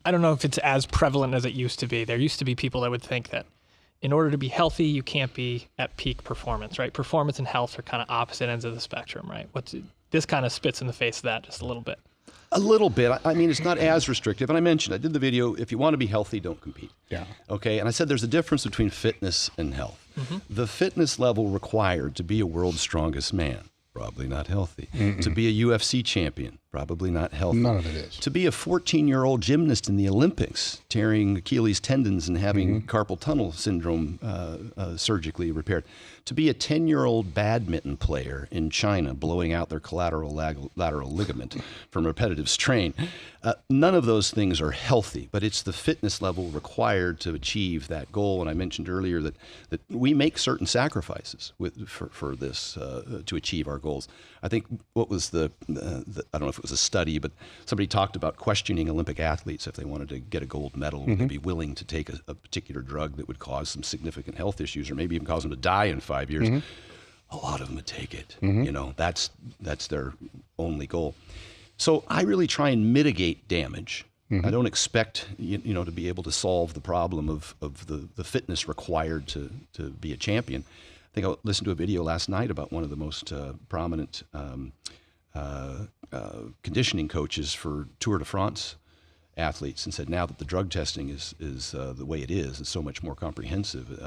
I don't know if it's as prevalent as it used to be. There used to be people that would think that in order to be healthy, you can't be at peak performance, right? Performance and health are kind of opposite ends of the spectrum, right? This kind of spits in the face of that just a little bit. A little bit. I mean, it's not as restrictive. And I mentioned, I did the video, if you want to be healthy, don't compete. Yeah. Okay. And I said there's a difference between fitness and health. The fitness level required to be a world's strongest man, probably not healthy. To be a UFC champion, probably not healthy. None of it is. To be a 14-year-old gymnast in the Olympics, tearing Achilles tendons and having carpal tunnel syndrome surgically repaired. To be a 10-year-old badminton player in China, blowing out their lateral ligament from repetitive strain. None of those things are healthy, but it's the fitness level required to achieve that goal. And I mentioned earlier that we make certain sacrifices for this to achieve our goals. I think what was I don't know if it was a study, but somebody talked about questioning Olympic athletes if they wanted to get a gold medal, would they be willing to take a particular drug that would cause some significant health issues or maybe even cause them to die in 5 years. A lot of them would take it. You know, that's their only goal. So I really try and mitigate damage. I don't expect you know to be able to solve the problem of the fitness required to be a champion. I think I listened to a video last night about one of the most prominent conditioning coaches for Tour de France athletes, and said now that the drug testing is the way it is, it's so much more comprehensive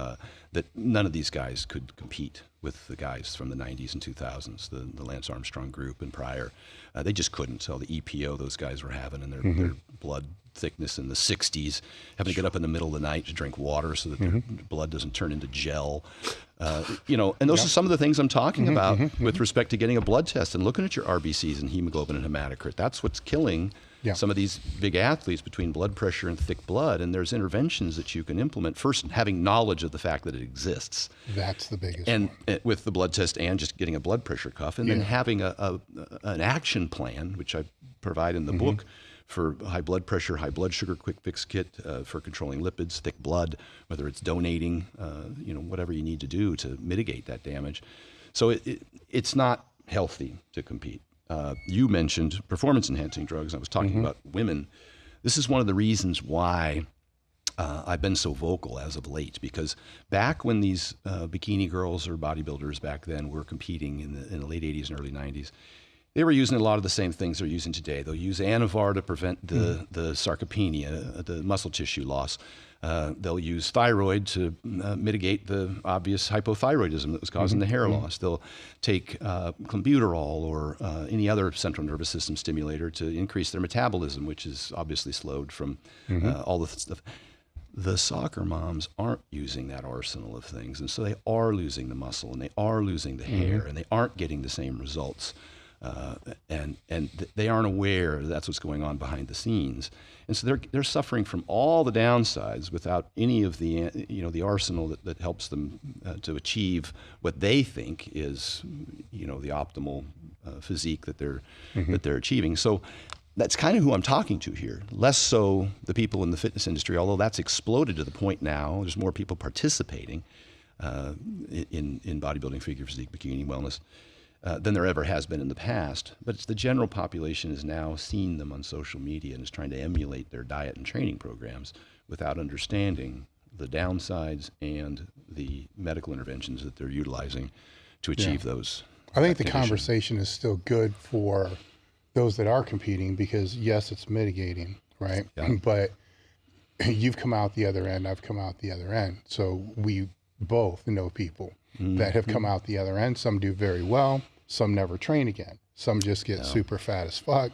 that none of these guys could compete with the guys from the 90s and 2000s, the Lance Armstrong group and prior. They just couldn't. So the EPO those guys were having and their blood thickness in the 60s, having to get up in the middle of the night to drink water so that their blood doesn't turn into gel. You know, and those are some of the things I'm talking about with respect to getting a blood test and looking at your RBCs and hemoglobin and hematocrit. That's what's killing some of these big athletes between blood pressure and thick blood. And there's interventions that you can implement. First, having knowledge of the fact that it exists. That's the biggest and one. With the blood test and just getting a blood pressure cuff, and then having an action plan, which I provide in the book, for high blood pressure, high blood sugar, quick fix kit for controlling lipids, thick blood, whether it's donating, you know, whatever you need to do to mitigate that damage. So it's not healthy to compete. You mentioned performance-enhancing drugs. I was talking about women. This is one of the reasons why I've been so vocal as of late, because back when these bikini girls or bodybuilders back then were competing in the late 80s and early 90s, they were using a lot of the same things they're using today. They'll use Anavar to prevent the sarcopenia, the muscle tissue loss. They'll use thyroid to mitigate the obvious hypothyroidism that was causing the hair loss. They'll take clenbuterol or any other central nervous system stimulator to increase their metabolism, which is obviously slowed from all the stuff. The soccer moms aren't using that arsenal of things, and so they are losing the muscle, and they are losing the hair, and they aren't getting the same results. And they aren't aware that's what's going on behind the scenes, and so they're suffering from all the downsides without any of the the arsenal that helps them to achieve what they think is the optimal physique that they're achieving. So that's kind of who I'm talking to here. Less so the people in the fitness industry, although that's exploded to the point now there's more people participating in bodybuilding, figure physique, bikini wellness. Than there ever has been in the past. But it's the general population has now seen them on social media and is trying to emulate their diet and training programs without understanding the downsides and the medical interventions that they're utilizing to achieve those. I think the conversation is still good for those that are competing because, yes, it's mitigating, right? Yeah. But you've come out the other end, I've come out the other end. So we both know people that have come out the other end. Some do very well, some never train again. Some just get super fat as fuck.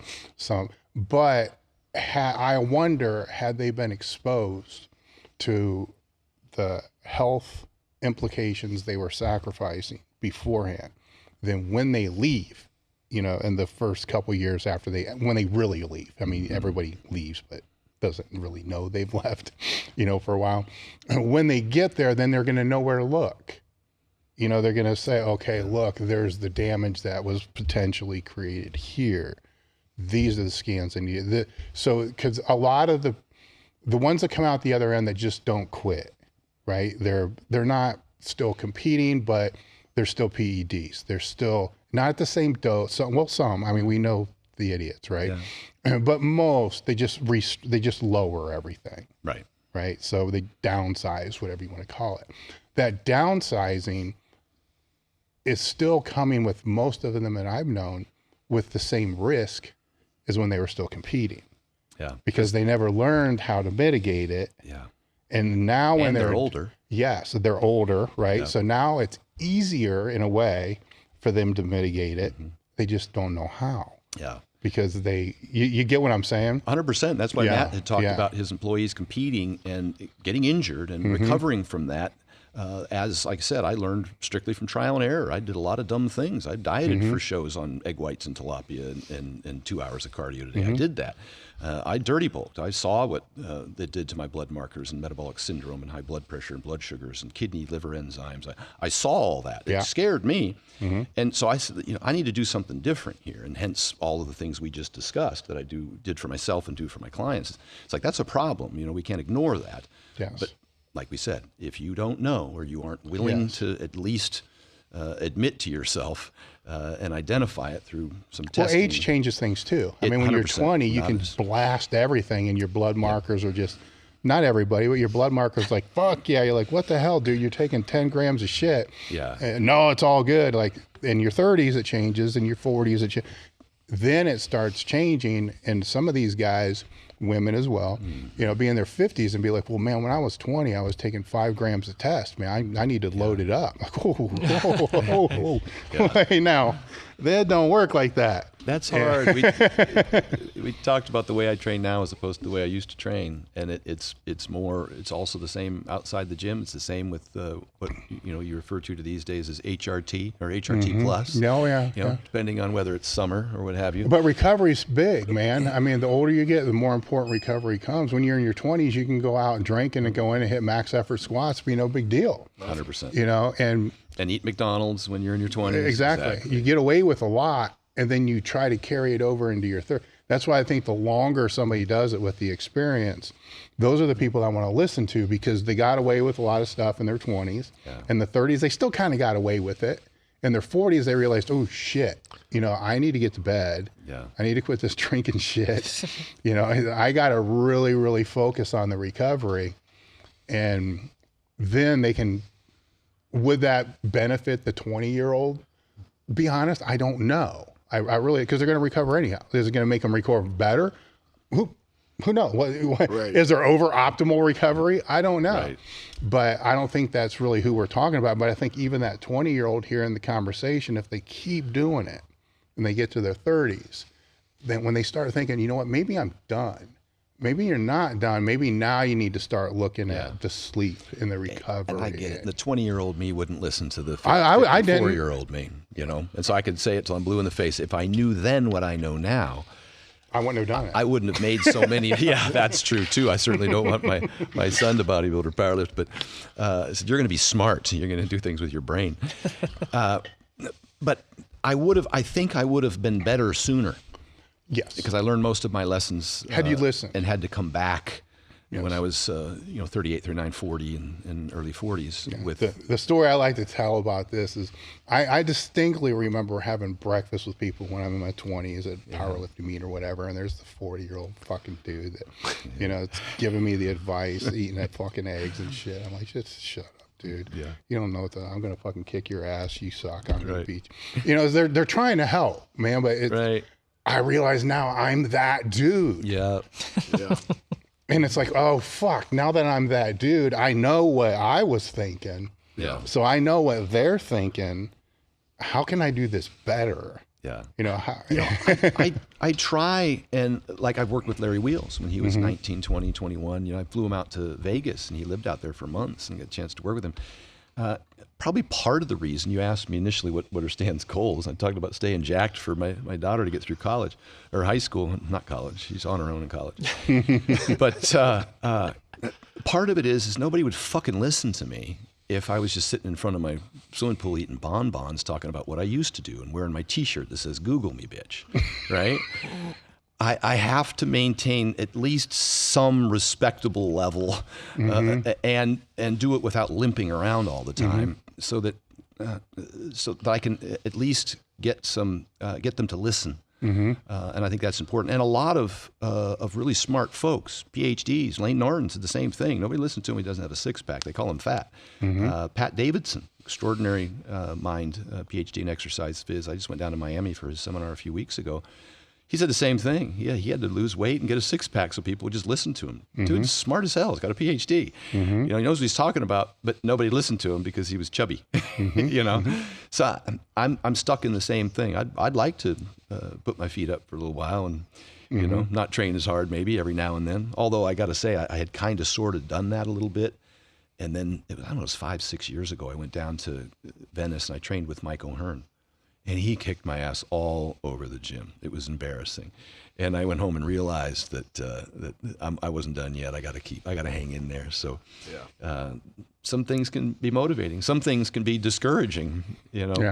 But I wonder, had they been exposed to the health implications they were sacrificing beforehand, then when they leave, in the first couple of years after when they really leave, I mean, everybody leaves, but doesn't really know they've left, for a while. When they get there, then they're going to know where to look. They're going to say, okay, look, there's the damage that was potentially created here. These are the scans I need. So, because a lot of the ones that come out the other end that just don't quit, right? They're not still competing, but they're still PEDs. They're still not at the same dose. Some, I mean, we know the idiots, right? But most, they just lower everything. Right. So they downsize, whatever you want to call it. That downsizing is still coming with most of them that I've known with the same risk as when they were still competing. Because they never learned how to mitigate it. And now when they're older. So they're older, right? So now it's easier in a way for them to mitigate it. They just don't know how. Because you get what I'm saying? 100%. That's why Matt had talked about his employees competing and getting injured and recovering from that. As like I said, I learned strictly from trial and error. I did a lot of dumb things. I dieted for shows on egg whites and tilapia and 2 hours of cardio a day. I did that. I dirty bulked. I saw what it did to my blood markers and metabolic syndrome and high blood pressure and blood sugars and kidney, liver enzymes. I saw all that. It scared me. And so I said, I need to do something different here. And hence all of the things we just discussed that I did for myself and do for my clients. It's like, that's a problem. We can't ignore that. But like we said, if you don't know or you aren't willing to at least admit to yourself and identify it through some testing. Well, age changes things too. I mean, when you're 20, you can blast everything and your blood markers are just, not everybody, but your blood markers like, fuck yeah. You're like, what the hell, dude? You're taking 10 grams of shit. No, it's all good. Like in your 30s, it changes. In your 40s, it changes. Then it starts changing. And some of these guys, women as well, be in their 50s and be like, well, man, when I was 20, I was taking 5 grams of test. Man, I need to load it up. Like, Hey, now, that don't work like that. That's hard. We talked about the way I train now as opposed to the way I used to train, and it's also the same outside the gym. It's the same with what you refer to these days as HRT or HRT plus. Depending on whether it's summer or what have you. But recovery's big, man. I mean, the older you get, the more important recovery comes. When you're in your 20s, you can go out and drink and go in and hit max effort squats, be no big deal. 100%. And eat McDonald's when you're in your 20s. Exactly. You get away with a lot. And then you try to carry it over into your 30s. That's why I think the longer somebody does it with the experience, those are the people I want to listen to because they got away with a lot of stuff in their 20s. In the 30s, they still kind of got away with it. In their 40s, they realized, oh shit, I need to get to bed. I need to quit this drinking shit. I got to really, really focus on the recovery. And then they can, would that benefit the 20-year-old? Be honest, I don't know. I really, because they're going to recover anyhow. Is it going to make them recover better? Who knows? Is there over optimal recovery? I don't know. But I don't think that's really who we're talking about. But I think even that 20-year-old here in the conversation, if they keep doing it and they get to their 30s, then when they start thinking, you know what, maybe I'm done. Maybe you're not done. Maybe now you need to start looking at the sleep and the recovery. And I get it. The 20-year-old me wouldn't listen to the 4-year-old me, And so I could say it till I'm blue in the face. If I knew then what I know now, I wouldn't have done it. I wouldn't have made so many. Yeah, that's true too. I certainly don't want my son to bodybuild or powerlift, but you're going to be smart. You're going to do things with your brain. But I think I would have been better sooner. Yes. Because I learned most of my lessons. Had you listened? And had to come back when I was 38, 39, 40, and early 40s. With the story I like to tell about this is I distinctly remember having breakfast with people when I'm in my 20s at powerlifting meet or whatever, and there's the 40-year-old fucking dude that, it's giving me the advice, eating that fucking eggs and shit. I'm like, just shut up, dude. You don't know what I'm going to fucking kick your ass. You suck. I'm going to beat you. They're trying to help, man, but it's... I realize now I'm that dude. And it's like, oh, fuck. Now that I'm that dude, I know what I was thinking. So I know what they're thinking. How can I do this better? I try, and like I've worked with Larry Wheels when he was 19, 20, 21. I flew him out to Vegas, and he lived out there for months and got a chance to work with him. Probably part of the reason you asked me initially what are Stan's goals. I talked about staying jacked for my daughter to get through college or high school, not college. She's on her own in college. But part of it is nobody would fucking listen to me if I was just sitting in front of my swimming pool eating bonbons talking about what I used to do and wearing my T-shirt that says "Google me, bitch," right? I have to maintain at least some respectable level and do it without limping around all the time, so that I can at least get them to listen And I think that's important. And a lot of really smart folks, PhDs, Lane Norton said the same thing. Nobody listens to him. He doesn't have a six-pack. They call him fat. Pat Davidson, extraordinary mind, PhD in exercise phys. I just went down to Miami for his seminar a few weeks ago. He said the same thing. Yeah, he had to lose weight and get a six-pack so people would just listen to him. Dude's smart as hell. He's got a PhD. You know, he knows what he's talking about, but nobody listened to him because he was chubby. You know, so I'm stuck in the same thing. I'd like to put my feet up for a little while and you know, not train as hard maybe every now and then. Although I got to say, I had kind of sort of done that a little bit. And then I don't know, it was 5-6 years ago. I went down to Venice and I trained with Mike O'Hearn. And he kicked my ass all over the gym. It was embarrassing. And I went home and realized that I wasn't done yet. I got to hang in there. So some things can be motivating. Some things can be discouraging, you know.